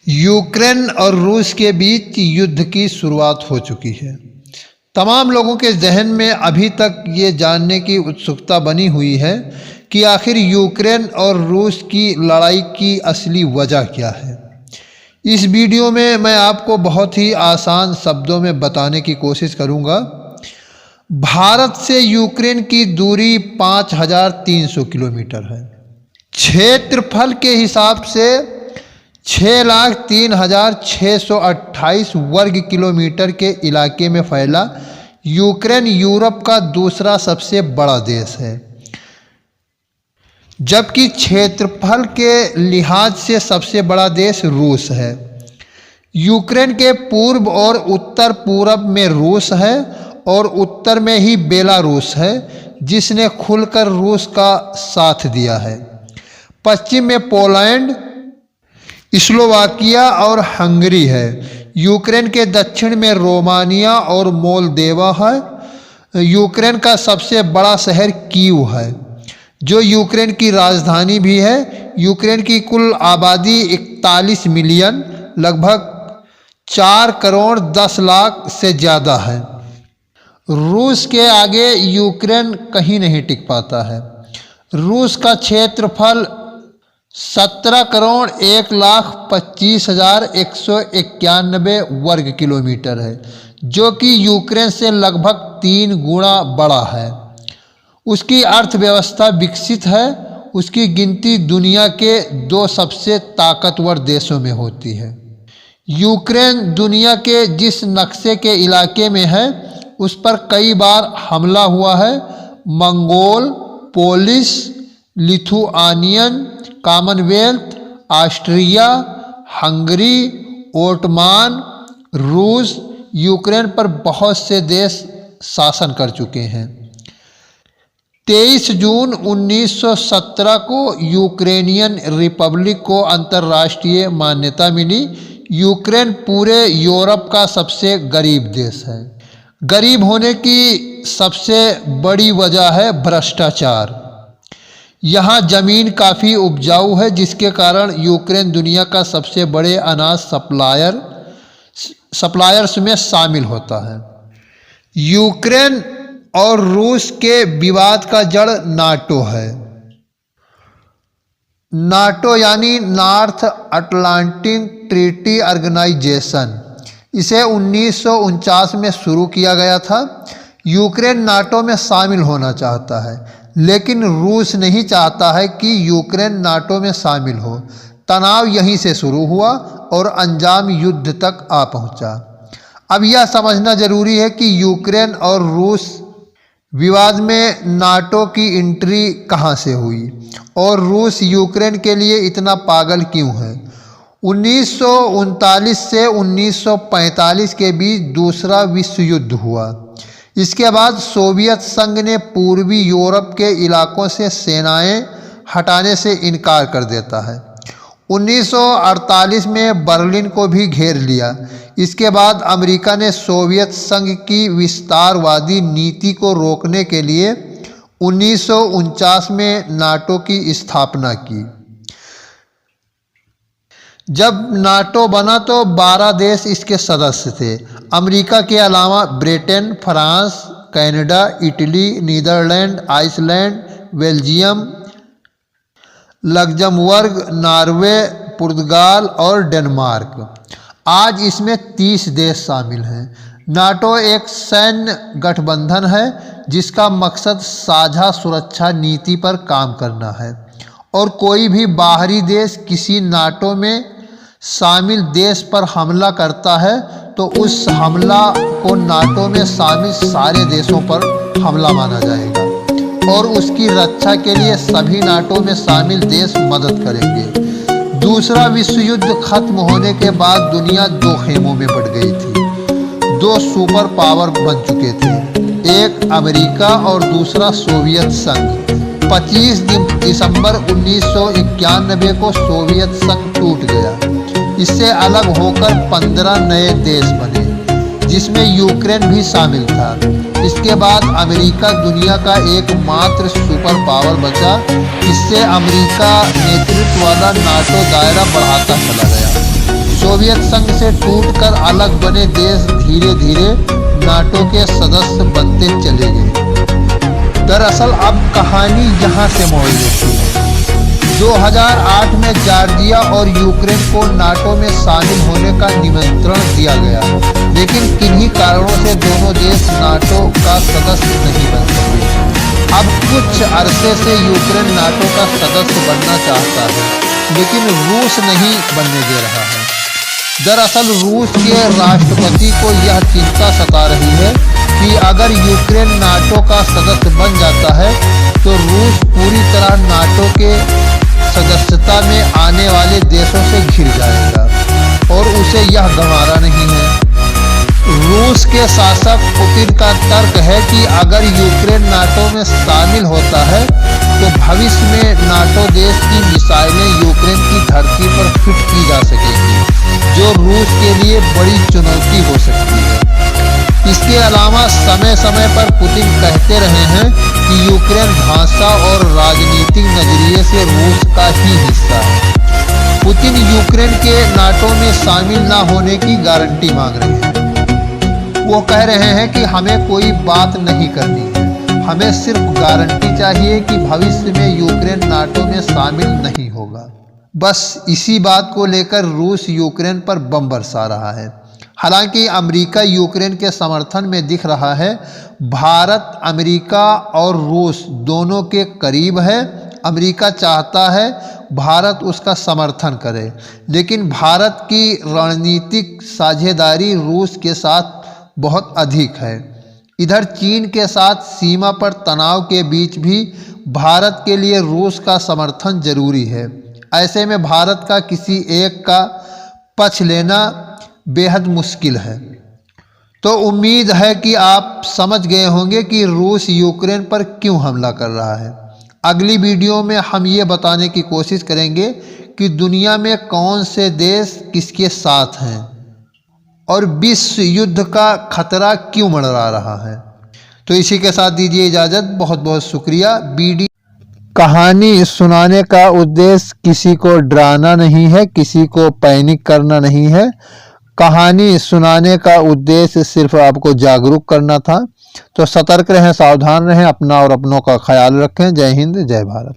Ukraine और रूस के बीच युद्ध की शुरुआत हो चुकी है। तमाम लोगों के जहन में अभी तक ये जानने की उत्सुकता बनी हुई है कि आखिर यूक्रेन और रूस की लड़ाई की असली वजह क्या है। इस वीडियो में मैं आपको बहुत ही आसान शब्दों में बताने की कोशिश करूंगा। भारत से यूक्रेन की दूरी 5300 किलोमीटर है। क्षेत्रफल के हिसाब से 6,03,628 वर्ग किलोमीटर के इलाके में फैला यूक्रेन यूरोप का दूसरा सबसे बड़ा देश है, जबकि क्षेत्रफल के लिहाज से सबसे बड़ा देश रूस है। यूक्रेन के पूर्व और उत्तर पूरब में रूस है और उत्तर में ही बेलारूस है, जिसने खुलकर रूस का साथ दिया है। पश्चिम में पोलैंड, स्लोवाकिया और हंगरी है। यूक्रेन के दक्षिण में रोमानिया और मोल्दोवा है। यूक्रेन का सबसे बड़ा शहर कीव है, जो यूक्रेन की राजधानी भी है। यूक्रेन की कुल आबादी 41 मिलियन, लगभग 4 करोड़ 10 लाख से ज़्यादा है। रूस के आगे यूक्रेन कहीं नहीं टिक पाता है। रूस का क्षेत्रफल 17 करोड़ 1,25,191 वर्ग किलोमीटर है, जो कि यूक्रेन से लगभग 3 गुना बड़ा है। उसकी अर्थव्यवस्था विकसित है। उसकी गिनती दुनिया के 2 सबसे ताकतवर देशों में होती है। यूक्रेन दुनिया के जिस नक्शे के इलाके में है, उस पर कई बार हमला हुआ है। Mongol, Polish, Lithuanian, Commonwealth, Austria, Hungary, Ottoman, रूस, यूक्रेन पर बहुत से देश शासन कर चुके हैं। 23 जून 1917 को यूक्रेनियन रिपब्लिक को अंतर्राष्ट्रीय मान्यता मिली। यूक्रेन पूरे यूरोप का सबसे गरीब देश है। गरीब होने की सबसे बड़ी वजह है भ्रष्टाचार। यहाँ ज़मीन काफ़ी उपजाऊ है, जिसके कारण यूक्रेन दुनिया का सबसे बड़े अनाज सप्लायर्स में शामिल होता है। यूक्रेन और रूस के विवाद का जड़ नाटो है। नाटो यानी नॉर्थ अटलांटिक ट्रीटी ऑर्गेनाइजेशन। इसे 1949 में शुरू किया गया था। यूक्रेन नाटो में शामिल होना चाहता है, लेकिन रूस नहीं चाहता है कि यूक्रेन नाटो में शामिल हो। तनाव यहीं से शुरू हुआ और अंजाम युद्ध तक आ पहुंचा। अब यह समझना जरूरी है कि यूक्रेन और रूस विवाद में नाटो की एंट्री कहां से हुई और रूस यूक्रेन के लिए इतना पागल क्यों है। 1939 से 1945 के बीच दूसरा विश्व युद्ध हुआ। इसके बाद सोवियत संघ ने पूर्वी यूरोप के इलाकों से सेनाएं हटाने से इनकार कर देता है। 1948 में बर्लिन को भी घेर लिया। इसके बाद अमेरिका ने सोवियत संघ की विस्तारवादी नीति को रोकने के लिए 1949 में नाटो की स्थापना की। जब नाटो बना तो 12 देश इसके सदस्य थे। अमेरिका के अलावा Britain, France, Canada, Italy, Netherlands, Iceland, Belgium, Luxembourg, Norway, पुर्तगाल और डेनमार्क। आज इसमें 30 देश शामिल हैं। नाटो एक सैन्य गठबंधन है, जिसका मकसद साझा सुरक्षा नीति पर काम करना है, और कोई भी बाहरी देश किसी नाटो में शामिल देश पर हमला करता है तो उस हमला को नाटो में शामिल सारे देशों पर हमला माना जाएगा और उसकी रक्षा के लिए सभी नाटो में शामिल देश मदद करेंगे। दूसरा विश्व युद्ध खत्म होने के बाद दुनिया 2 खेमों में बट गई थी। 2 सुपर पावर बन चुके थे, एक अमेरिका और दूसरा सोवियत संघ। 25 दिसंबर 1991 को सोवियत संघ टूट गया। इससे अलग होकर 15 नए देश बने, जिसमें यूक्रेन भी शामिल था। इसके बाद अमेरिका दुनिया का एकमात्र सुपर पावर बचा। इससे अमेरिका नेतृत्व वाला नाटो दायरा बढ़ाता चला गया। सोवियत संघ से टूटकर अलग बने देश धीरे धीरे नाटो के सदस्य बनते चले गए। दरअसल अब कहानी यहाँ से मोड़ लेती है। 2008 में जॉर्जिया और यूक्रेन को नाटो में शामिल होने का निमंत्रण दिया गया, लेकिन किन्हीं कारणों से दोनों देश नाटो का सदस्य नहीं बन सके। अब कुछ अरसे से यूक्रेन नाटो का सदस्य बनना चाहता है, लेकिन रूस नहीं बनने दे रहा है। दरअसल रूस के राष्ट्रपति को यह चिंता सता रही है कि अगर यूक्रेन नाटो का सदस्य बन जाता है तो रूस पूरी तरह नाटो के सदस्यता में आने वाले देशों से घिर जाएगा और उसे यह गंवारा नहीं है। रूस के शासक पुतिन का तर्क है कि अगर यूक्रेन नाटो में शामिल होता है तो भविष्य में नाटो देश की मिसाइलें यूक्रेन की धरती पर फिट की जा सकेगी, जो रूस के लिए बड़ी चुनौती हो सकती है। इसके अलावा समय समय पर पुतिन कहते रहे हैं कि यूक्रेन भाषा और राजनीतिक नजरिए से रूस का ही हिस्सा है। पुतिन यूक्रेन के नाटो में शामिल न होने की गारंटी मांग रहे हैं। वो कह रहे हैं कि हमें कोई बात नहीं करनी है, हमें सिर्फ गारंटी चाहिए कि भविष्य में यूक्रेन नाटो में शामिल नहीं होगा। बस इसी बात को लेकर रूस यूक्रेन पर बम बरसा रहा है। हालांकि अमेरिका यूक्रेन के समर्थन में दिख रहा है। भारत अमेरिका और रूस दोनों के करीब है। अमेरिका चाहता है भारत उसका समर्थन करे, लेकिन भारत की रणनीतिक साझेदारी रूस के साथ बहुत अधिक है। इधर चीन के साथ सीमा पर तनाव के बीच भी भारत के लिए रूस का समर्थन जरूरी है। ऐसे में भारत का किसी एक का पक्ष लेना बेहद मुश्किल है। तो उम्मीद है कि आप समझ गए होंगे कि रूस यूक्रेन पर क्यों हमला कर रहा है। अगली वीडियो में हम ये बताने की कोशिश करेंगे कि दुनिया में कौन से देश किसके साथ हैं और विश्व युद्ध का खतरा क्यों मंडरा रहा है। तो इसी के साथ दीजिए इजाज़त। बहुत बहुत शुक्रिया। कहानी सुनाने का उद्देश्य किसी को डराना नहीं है, किसी को पैनिक करना नहीं है। कहानी सुनाने का उद्देश्य सिर्फ आपको जागरूक करना था। तो सतर्क रहें, सावधान रहें, अपना और अपनों का ख्याल रखें। जय हिंद, जय भारत।